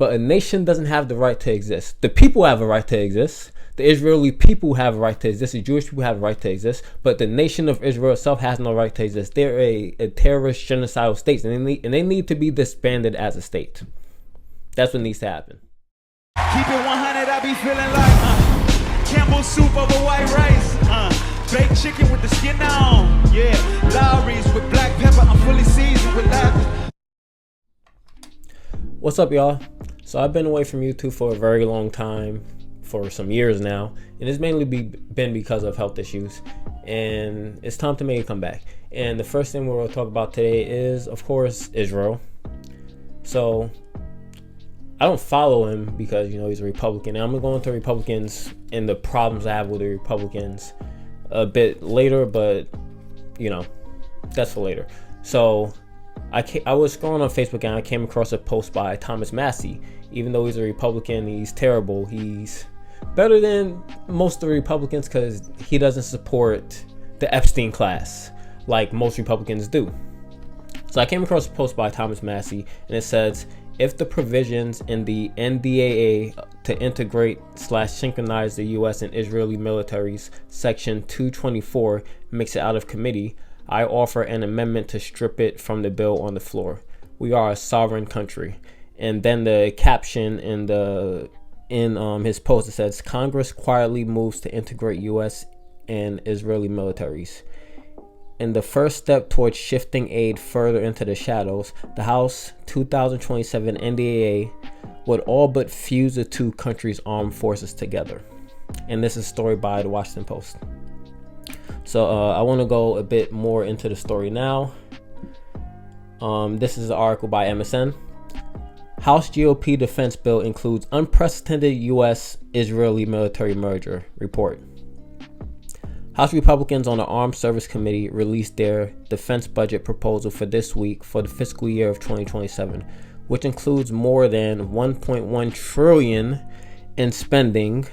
But a nation doesn't have the right to exist. The people have a right to exist. The Israeli people have a right to exist. The Jewish people have a right to exist. But the nation of Israel itself has no right to exist. They're a terrorist, genocidal state, and they need to be disbanded as a state. That's what needs to happen. Keep it 100, I be feeling like Campbell soup over white rice, baked chicken with the skin on, yeah, Lowry's with black pepper, I'm fully seasoned with that. What's up, y'all? So I've been away from YouTube for a very long time, for some years now, and it's mainly been because of health issues, and it's time to make a comeback. And the first thing we're going to talk about today is, of course, Israel. So I don't follow him because, he's a Republican. And I'm going to go into Republicans and the problems I have with the Republicans a bit later, but, that's for later. So I was scrolling on Facebook and I came across a post by Thomas Massie. Even though he's a Republican, he's terrible. He's better than most of the Republicans because he doesn't support the Epstein class like most Republicans do. So I came across a post by Thomas Massie, and it says, if the provisions in the NDAA to integrate/synchronize the U.S. and Israeli militaries, Section 224, makes it out of committee, I offer an amendment to strip it from the bill on the floor. We are a sovereign country. And then the caption in his post, it says, Congress quietly moves to integrate U.S. and Israeli militaries. In the first step towards shifting aid further into the shadows, the House 2027 NDAA would all but fuse the two countries' armed forces together. And this is a story by the Washington Post. So I want to go a bit more into the story now. This is an article by MSN. House GOP defense bill includes unprecedented U.S.-Israeli military merger, report. House Republicans on the Armed Service Committee released their defense budget proposal for this week for the fiscal year of 2027, which includes more than $1.1 trillion in spending.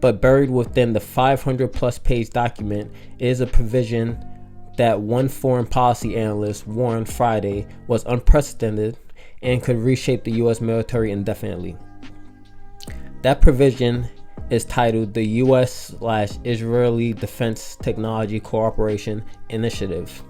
But buried within the 500-plus page document is a provision that one foreign policy analyst warned Friday was unprecedented and could reshape the U.S. military indefinitely. That provision is titled the U.S./Israeli Defense Technology Cooperation Initiative.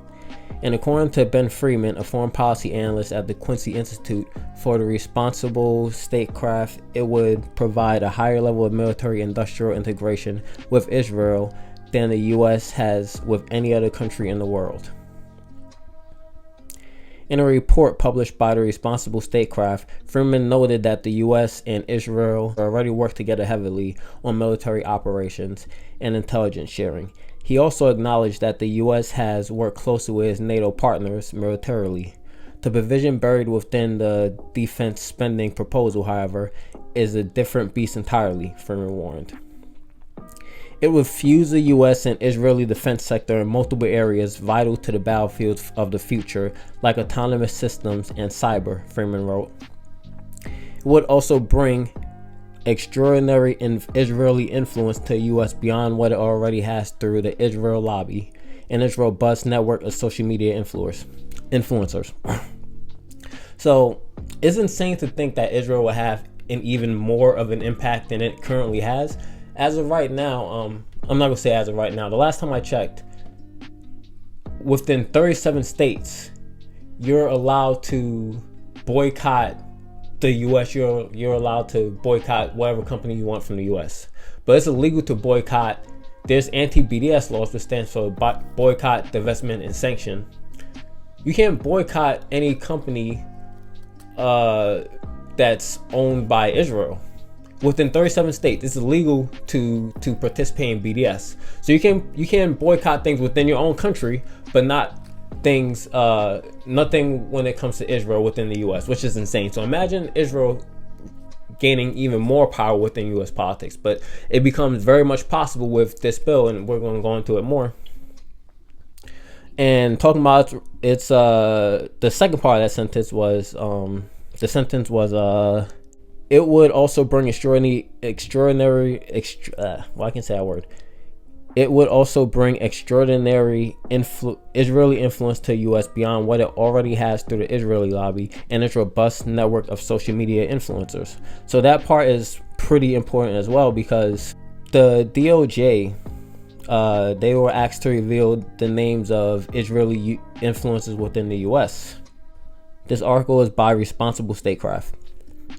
And according to Ben Freeman, a foreign policy analyst at the Quincy Institute for the Responsible Statecraft, it would provide a higher level of military-industrial integration with Israel than the U.S. has with any other country in the world. In a report published by the Responsible Statecraft, Freeman noted that the U.S. and Israel already work together heavily on military operations and intelligence sharing. He also acknowledged that the U.S. has worked closely with its NATO partners militarily. The provision buried within the defense spending proposal, however, is a different beast entirely, Freeman warned. It would fuse the U.S. and Israeli defense sector in multiple areas vital to the battlefield of the future, like autonomous systems and cyber, Freeman wrote. It would also bring extraordinary Israeli influence to the U.S. beyond what it already has through the Israel lobby and its robust network of social media influencers. So it's insane to think that Israel will have an even more of an impact than it currently has. As of right now, I'm not going to say as of right now. The last time I checked, within 37 states, you're allowed to boycott the U.S. You're allowed to boycott whatever company you want from the U.S. But it's illegal to boycott. There's anti-BDS laws, which stands for boycott, divestment, and sanction. You can't boycott any company that's owned by Israel. Within 37 states, it's illegal to participate in BDS. So you can boycott things within your own country, but not things, nothing when it comes to Israel within the U.S., which is insane. So imagine Israel gaining even more power within U.S. politics, but it becomes very much possible with this bill, and we're going to go into it more. And talking about it's the second part of that sentence was it would also bring I can't say that word. It would also bring extraordinary Israeli influence to the U.S. beyond what it already has through the Israeli lobby and its robust network of social media influencers. So that part is pretty important as well, because the DOJ, they were asked to reveal the names of Israeli influencers within the U.S. This article is by Responsible Statecraft.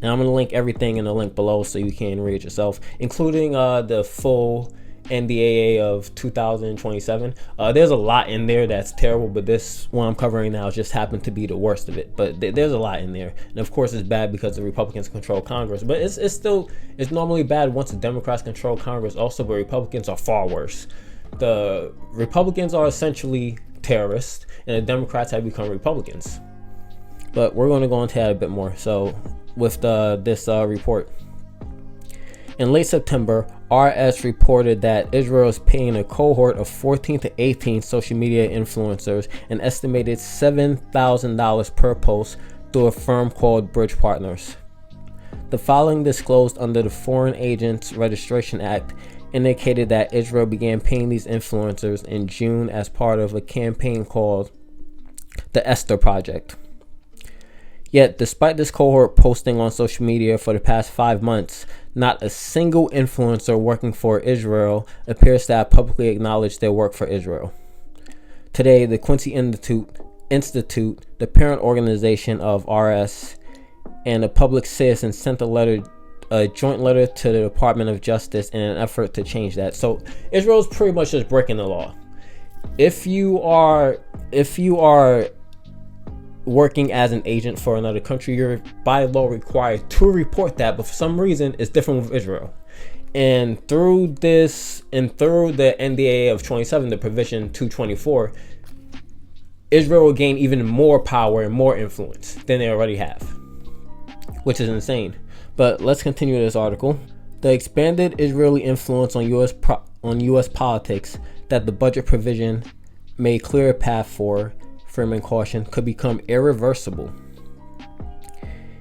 And I'm going to link everything in the link below so you can read it yourself, including the full NDAA of 2027. There's a lot in there that's terrible, but this one I'm covering now just happened to be the worst of it. But there's a lot in there, and of course it's bad because the Republicans control Congress. But it's normally bad once the Democrats control Congress also, but Republicans are far worse. The Republicans are essentially terrorists, and the Democrats have become Republicans. But we're going to go into that a bit more. So with this report. In late September, RS reported that Israel is paying a cohort of 14 to 18 social media influencers an estimated $7,000 per post through a firm called Bridge Partners. The filing disclosed under the Foreign Agents Registration Act indicated that Israel began paying these influencers in June as part of a campaign called the Esther Project. Yet, despite this cohort posting on social media for the past 5 months, not a single influencer working for Israel appears to have publicly acknowledged their work for Israel. Today, the Quincy Institute, the parent organization of RS, and a public citizen sent a joint letter to the Department of Justice in an effort to change that. So Israel's pretty much just breaking the law. If you are working as an agent for another country, you're by law required to report that, but for some reason it's different with Israel. And through the NDAA of 27, the provision 224, Israel will gain even more power and more influence than they already have, which is insane. But let's continue this article. The expanded Israeli influence on U.S. politics that the budget provision made clear a path for, firming caution, could become irreversible.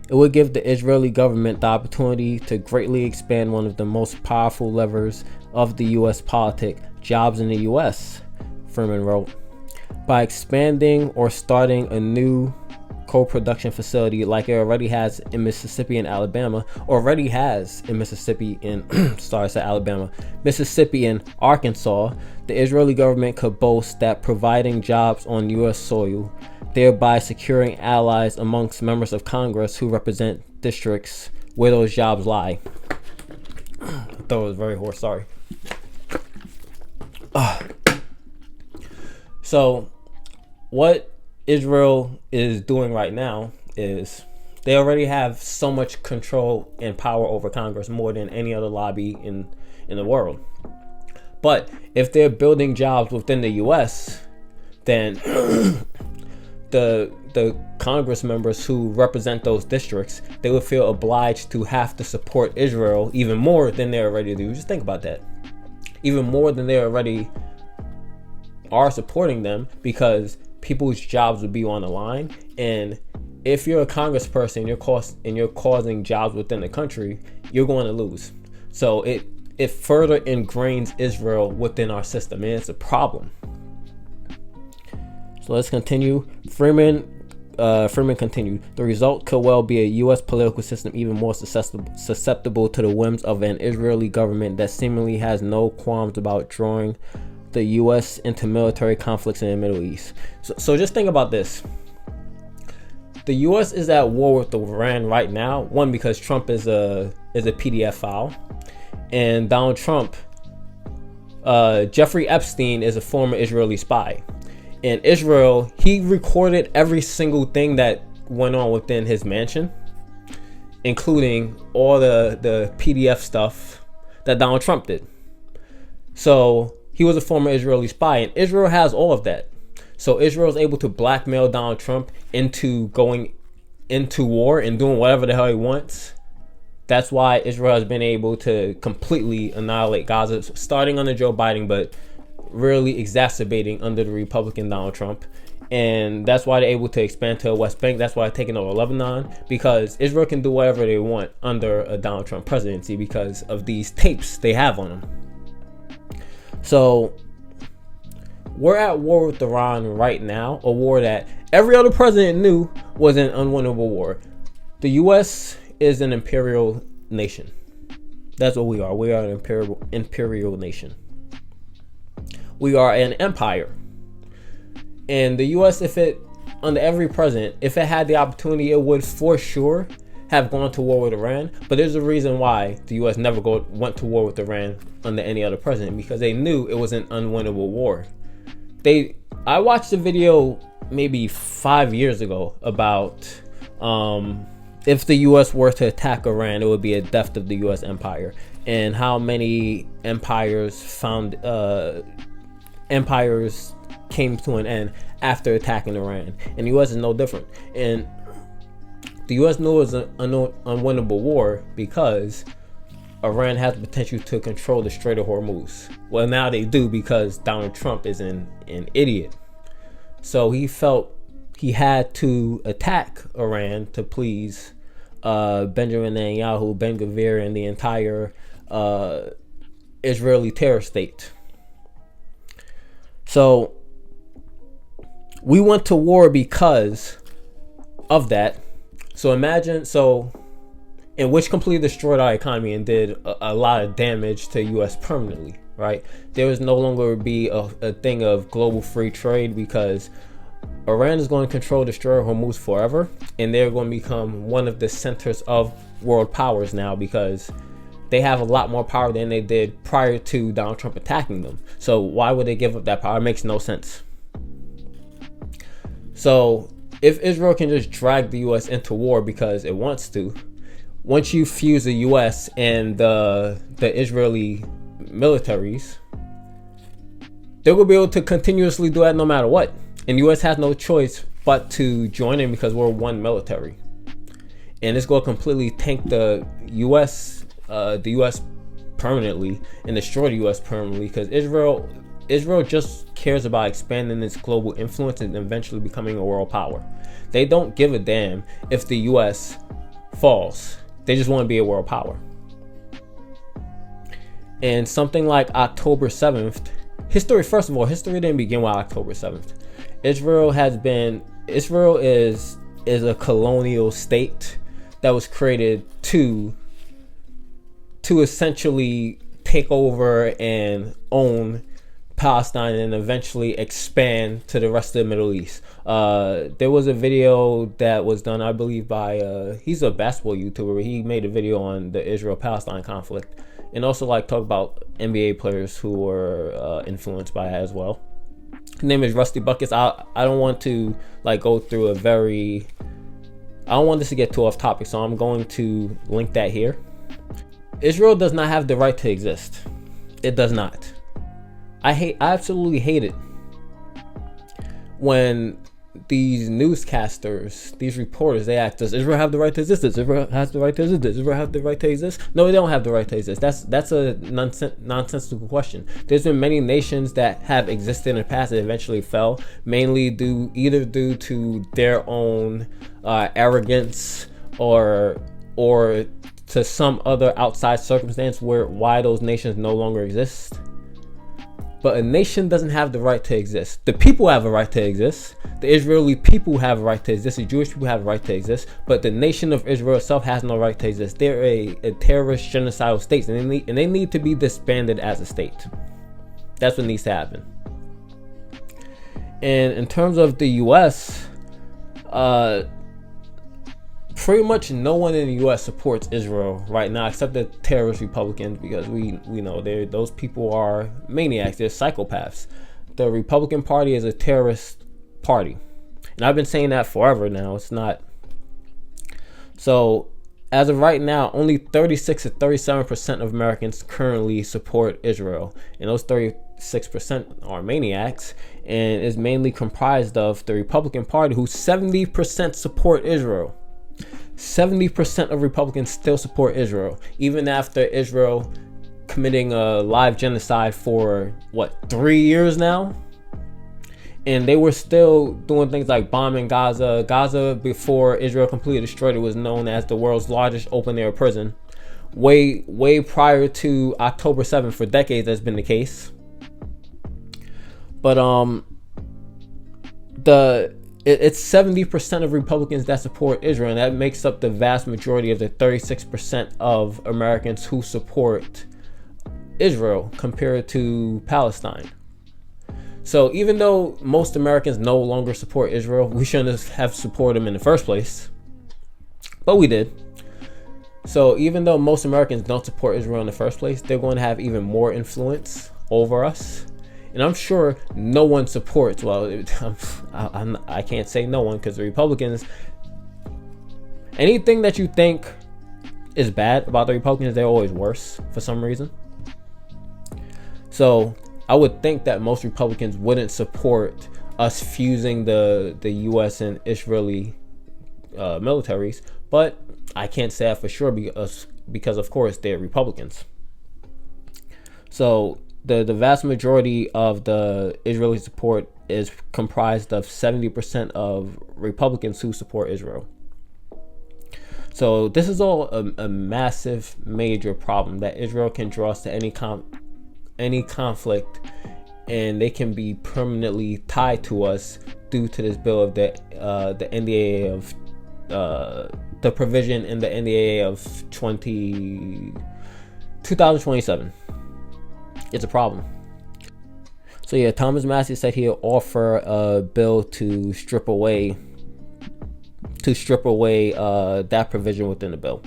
It would give the Israeli government the opportunity to greatly expand one of the most powerful levers of the U.S. politic, jobs in the U.S., Furman wrote. By expanding or starting a new co-production facility like it already has in Mississippi and Alabama, Mississippi and Arkansas, the Israeli government could boast that providing jobs on U.S. soil, thereby securing allies amongst members of Congress who represent districts where those jobs lie. I thought it was very hoarse, sorry. So, what Israel is doing right now is they already have so much control and power over Congress, more than any other lobby in the world. But if they're building jobs within the U.S., then the Congress members who represent those districts, they would feel obliged to have to support Israel even more than they already do. Just think about that. Even more than they already are supporting them, because people's jobs would be on the line. And if you're a congressperson, you're causing jobs within the country, you're going to lose. So it further ingrains Israel within our system, and it's a problem. So let's continue. Freeman continued. The result could well be a U.S. political system even more susceptible to the whims of an Israeli government that seemingly has no qualms about drawing the U.S. into military conflicts in the Middle East. So just think about this. The U.S. is at war with Iran right now. One, because Trump is a PDF file, and Donald Trump, Jeffrey Epstein is a former Israeli spy. In Israel, he recorded every single thing that went on within his mansion, including all the PDF stuff that Donald Trump did. So he was a former Israeli spy, and Israel has all of that. So Israel is able to blackmail Donald Trump into going into war and doing whatever the hell he wants. That's why Israel has been able to completely annihilate Gaza, starting under Joe Biden, but really exacerbating under the Republican Donald Trump. And that's why they're able to expand to the West Bank. That's why they're taking over Lebanon, because Israel can do whatever they want under a Donald Trump presidency because of these tapes they have on them. So we're at war with Iran right now, a war that every other president knew was an unwinnable war. The U.S. is an imperial nation. That's what we are. We are an imperial nation. We are an empire. And the U.S., under every president, if it had the opportunity, it would for sure have gone to war with Iran. But there's a reason why the U.S. never went to war with Iran under any other president, because they knew it was an unwinnable war. I watched a video maybe 5 years ago about if the U.S. were to attack Iran, it would be a death of the U.S. empire, and how many empires came to an end after attacking Iran. And the U.S. is no different. And the U.S. knew it was an unwinnable war because Iran has the potential to control the Strait of Hormuz. Well, now they do, because Donald Trump is an idiot. So he felt he had to attack Iran to please Benjamin Netanyahu, Ben Gvir, and the entire Israeli terror state. So we went to war because of that. So imagine, in which completely destroyed our economy and did a lot of damage to U.S. permanently, right? There was no longer be a thing of global free trade, because Iran is going to control the Strait of Hormuz forever, and they're going to become one of the centers of world powers now, because they have a lot more power than they did prior to Donald Trump attacking them. So why would they give up that power? It makes no sense. So if Israel can just drag the U.S. into war because it wants to, once you fuse the U.S. and the Israeli militaries, they're going to be able to continuously do that no matter what. And the U.S. has no choice but to join in, because we're one military. And it's going to completely tank the U.S. Permanently, and destroy the U.S. permanently, because Israel just cares about expanding its global influence and eventually becoming a world power. They don't give a damn if the U.S. falls. They just want to be a world power. And something like October 7th, history didn't begin with October 7th. Israel is a colonial state that was created to essentially take over and own Palestine and eventually expand to the rest of the Middle East. There was a video that was done, I believe, by he's a basketball YouTuber. He made a video on the Israel-Palestine conflict, and also talk about NBA players who were influenced by it as well. His name is Rusty Buckets. I don't want to go through I don't want this to get too off topic, so I'm going to link that here. Israel does not have the right to exist. It does not. I absolutely hate it when these newscasters, these reporters, they act, does Israel have the right to exist? Does Israel has the right to exist? Does Israel have the right to exist? No, they don't have the right to exist. That's a nonsensical question. There's been many nations that have existed in the past that eventually fell, mainly due to their own arrogance or to some other outside circumstance why those nations no longer exist. But a nation doesn't have the right to exist. The people have a right to exist. The Israeli people have a right to exist. The Jewish people have a right to exist. But the nation of Israel itself has no right to exist. They're a terrorist, genocidal state, and they need to be disbanded as a state. That's what needs to happen. And in terms of the U.S., pretty much no one in the U.S. supports Israel right now, except the terrorist Republicans, because we know those people are maniacs. They're psychopaths. The Republican Party is a terrorist party, and I've been saying that forever now. It's not. So as of right now, only 36 to 37% of Americans currently support Israel, and those 36% are maniacs, and is mainly comprised of the Republican Party, who 70% support Israel. 70% of Republicans still support Israel, even after Israel committing a live genocide for 3 years now, and they were still doing things like bombing Gaza. Gaza, before Israel completely destroyed it, was known as the world's largest open-air prison. Way prior to October 7th, for decades that's been the case. But it's 70% of Republicans that support Israel, and that makes up the vast majority of the 36% of Americans who support Israel compared to Palestine. So even though most Americans no longer support Israel, we shouldn't have supported them in the first place, but we did. So even though most Americans don't support Israel in the first place, they're going to have even more influence over us. And I'm sure no one supports, I can't say no one, because the Republicans, anything that you think is bad about the Republicans, they're always worse for some reason. So I would think that most Republicans wouldn't support us fusing the U.S. and Israeli militaries, but I can't say that for sure because of course they're Republicans. So the vast majority of the Israeli support is comprised of 70% of Republicans who support Israel. So this is all a massive, major problem that Israel can draw us to any conflict, and they can be permanently tied to us due to this bill of the NDAA of the provision in the NDAA of 2027. It's a problem. So yeah, Thomas Massie said he'll offer a bill to strip away that provision within the bill.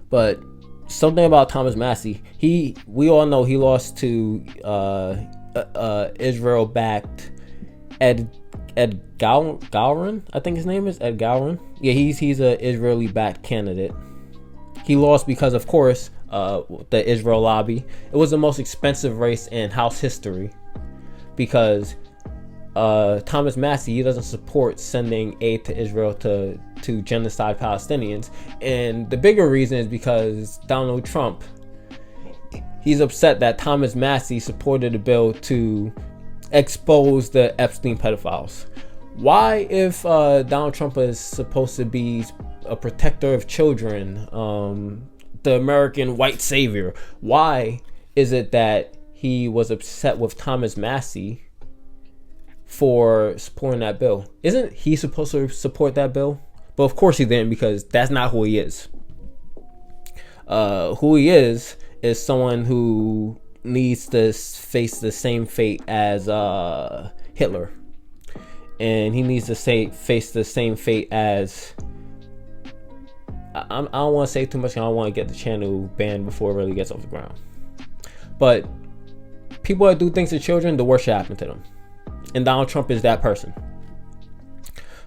But something about Thomas Massie, we all know he lost to Israel-backed Ed Gowron, I think his name is Ed Gowron. Yeah, he's a Israeli-backed candidate. He lost because, of course, the Israel lobby. It was the most expensive race in House history because Thomas Massie, he doesn't support sending aid to Israel to genocide Palestinians, and the bigger reason is because Donald Trump, he's upset that Thomas Massie supported a bill to expose the Epstein pedophiles. Why, if Donald Trump is supposed to be a protector of children, the American white savior, why is it that he was upset with Thomas Massie for supporting that bill? Isn't he supposed to support that bill? But of course he didn't, because that's not who he is. Who he is someone who needs to face the same fate as Hitler, and he needs to face the same fate as I don't want to say too much. I don't want to get the channel banned before it really gets off the ground. But people that do things to children, the worst should happen to them, and Donald Trump is that person.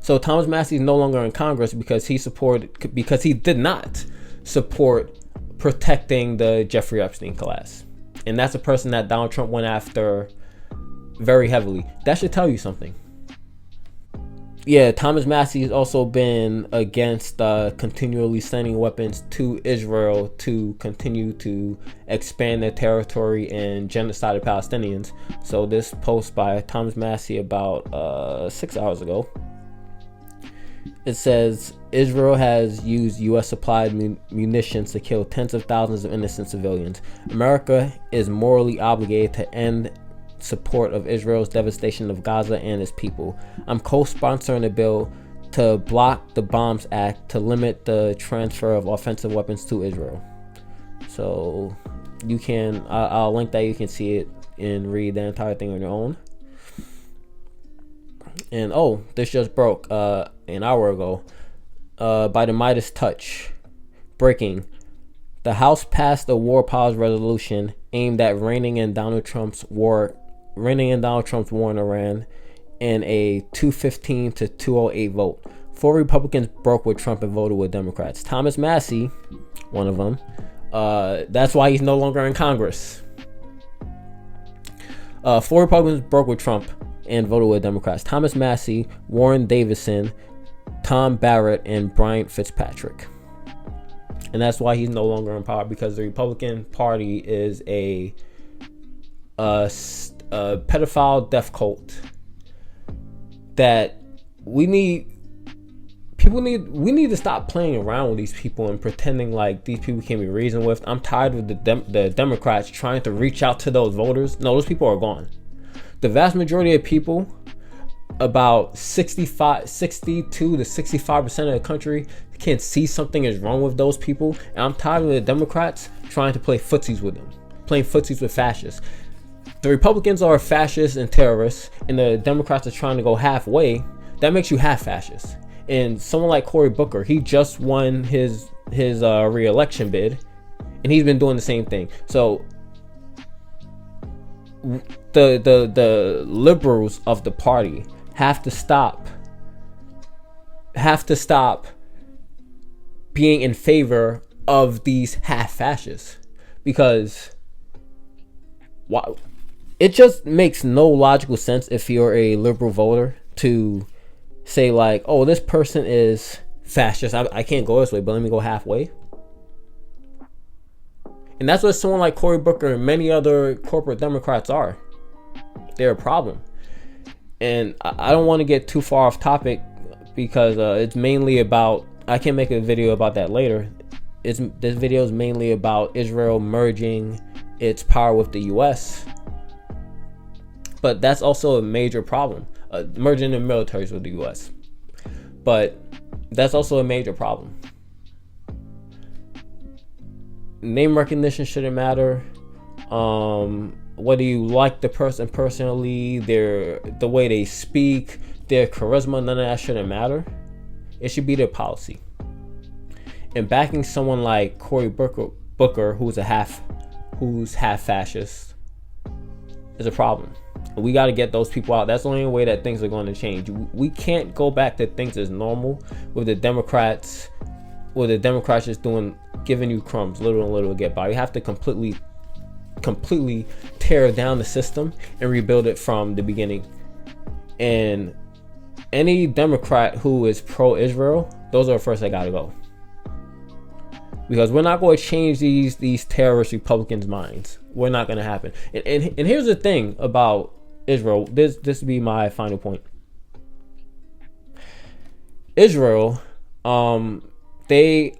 So Thomas Massie is no longer in Congress because he did not support protecting the Jeffrey Epstein class. And that's a person that Donald Trump went after very heavily. That should tell you something. Yeah, Thomas Massie has also been against continually sending weapons to Israel to continue to expand their territory and genocide of Palestinians. So this post by Thomas Massie about 6 hours ago, it says Israel has used U.S. supplied munitions to kill tens of thousands of innocent civilians. America is morally obligated to end support of Israel's devastation of Gaza and its people. I'm co-sponsoring a bill to block the Bombs Act to limit the transfer of offensive weapons to Israel. So you can, I'll link that. You can see it and read the entire thing on your own. And this just broke an hour ago by the Midas Touch. Breaking: the House passed a war pause resolution aimed at reining in Donald Trump's war in Iran in a 215 to 208 vote. 4 Republicans broke with Trump and voted with Democrats. Thomas Massie, one of them. That's why he's no longer in Congress. 4 Republicans broke with Trump and voted with Democrats: Thomas Massie, Warren Davidson, Tom Barrett, and Bryant Fitzpatrick. And that's why he's no longer in power, because the Republican Party is a pedophile death cult that we need we need to stop playing around with these people and pretending like these people can be reasoned with. I'm tired of the Democrats trying to reach out to those voters. No, those people are gone. The vast majority of people, about 62 to 65% of the country, can see something is wrong with those people. And I'm tired of the Democrats trying to play footsies with them, playing footsies with fascists. The Republicans are fascists and terrorists, and the Democrats are trying to go halfway. That makes you half fascist. And someone like Cory Booker, he just won his re-election bid, and he's been doing the same thing. So the liberals of the party have to stop being in favor of these half fascists, because it just makes no logical sense if you're a liberal voter to say like, oh, this person is fascist, I can't go this way, but let me go halfway. And that's what someone like Cory Booker and many other corporate Democrats are. They're a problem. And I don't want to get too far off topic, because it's mainly about, I can make a video about that later. This video is mainly about Israel merging its power with the US. But that's also a major problem. Merging the militaries with the US. But that's also a major problem. Name recognition shouldn't matter. Whether you like the person personally, the way they speak, their charisma, none of that shouldn't matter. It should be their policy. And backing someone like Cory Booker, who's half fascist, is a problem. We got to get those people out. That's the only way that things are going to change. We can't go back to things as normal with the Democrats just giving you crumbs, little and little to get by. You have to completely tear down the system and rebuild it from the beginning. And any Democrat who is pro-Israel, those are the first that got to go. Because we're not going to change these terrorist Republicans' minds. We're not going to happen. And here's the thing about Israel. This would be my final point. Israel, I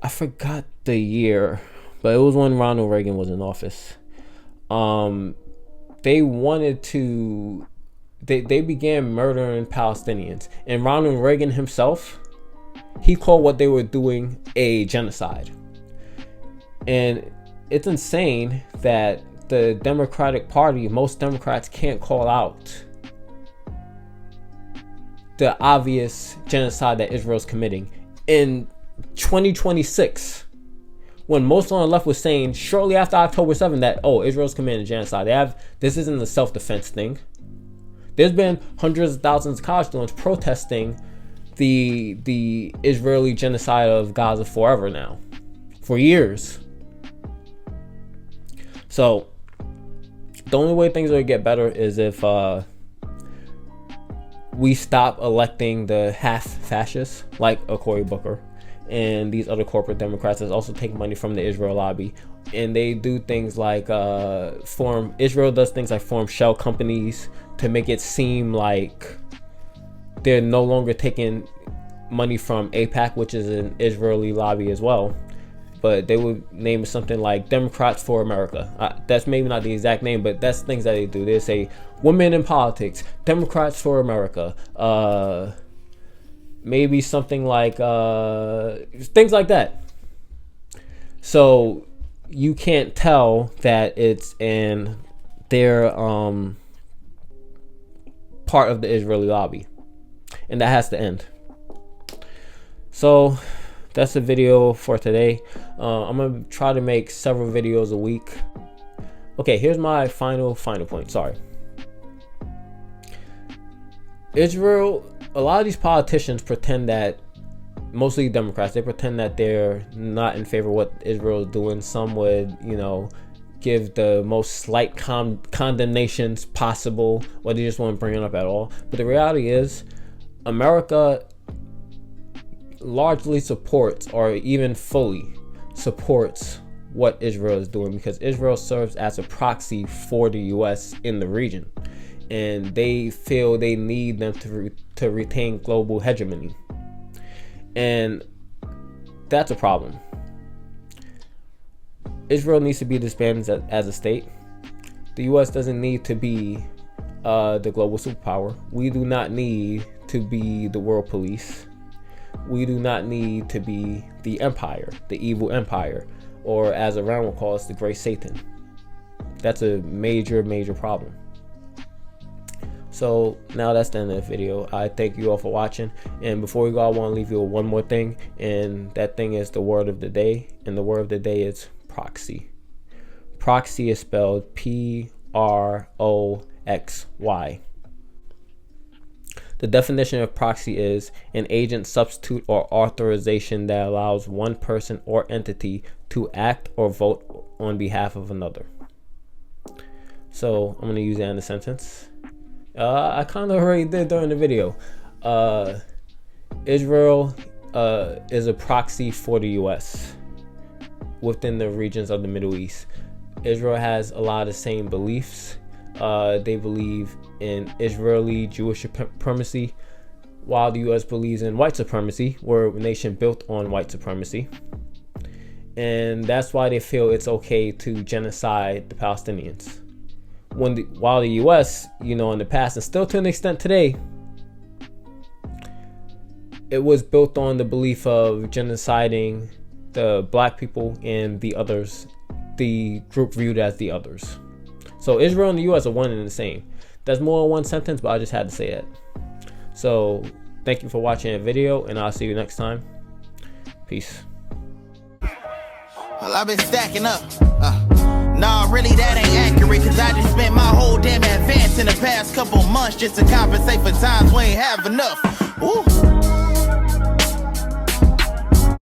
forgot the year, but it was when Ronald Reagan was in office. They began murdering Palestinians. And Ronald Reagan himself, he called what they were doing a genocide. And it's insane that the Democratic Party, most Democrats can't call out the obvious genocide that Israel's committing in 2026, when most on the left was saying shortly after October 7th that, oh, Israel's committing genocide. This isn't a self-defense thing. There's been hundreds of thousands of college students protesting the Israeli genocide of Gaza forever now, for years. So the only way things are going to get better is if we stop electing the half fascists like a Cory Booker and these other corporate Democrats that also take money from the Israel lobby. And they do things like Israel does things like form shell companies to make it seem like they're no longer taking money from AIPAC, which is an Israeli lobby as well. But they would name it something like Democrats for America. That's maybe not the exact name, but that's things that they do. They say women in politics, Democrats for America. Maybe something like things like that. So you can't tell that it's in their part of the Israeli lobby, and that has to end. So that's the video for today. I'm gonna try to make several videos a week. Okay, here's my final point. Sorry. Israel, a lot of these politicians pretend that, mostly Democrats, they pretend that they're not in favor of what Israel is doing. Some would, give the most slight condemnations possible, or they just won't bring it up at all. But the reality is, America largely supports, or even fully supports, what Israel is doing, because Israel serves as a proxy for the US in the region, and they feel they need them to retain global hegemony. And that's a problem. Israel needs to be disbanded as a state. The U.S. doesn't need to be the global superpower. We do not need to be the world police. We do not need to be the empire, the evil empire, or as Iran will call us, the great Satan. That's a major, major problem. So now that's the end of the video. I thank you all for watching. And before we go, I want to leave you with one more thing. And that thing is the word of the day. And the word of the day is proxy. Proxy is spelled P-R-O-X-Y. The definition of proxy is an agent, substitute, or authorization that allows one person or entity to act or vote on behalf of another. So I'm going to use that in a sentence. I kind of already did during the video. Israel is a proxy for the U.S. within the regions of the Middle East. Israel has a lot of the same beliefs. They believe in Israeli Jewish supremacy, while the U.S. believes in white supremacy. We're a nation built on white supremacy. And that's why they feel it's okay to genocide the Palestinians. While the U.S., in the past, and still to an extent today, it was built on the belief of genociding the black people and the others, the group viewed as the others. So Israel and the U.S. are one and the same. That's more than one sentence, but I just had to say it. So thank you for watching the video, and I'll see you next time. Peace. Well, I've been stacking up. Nah, really that ain't accurate, cause I just spent my whole damn advance in the past couple months just to compensate for times we ain't have enough. Ooh.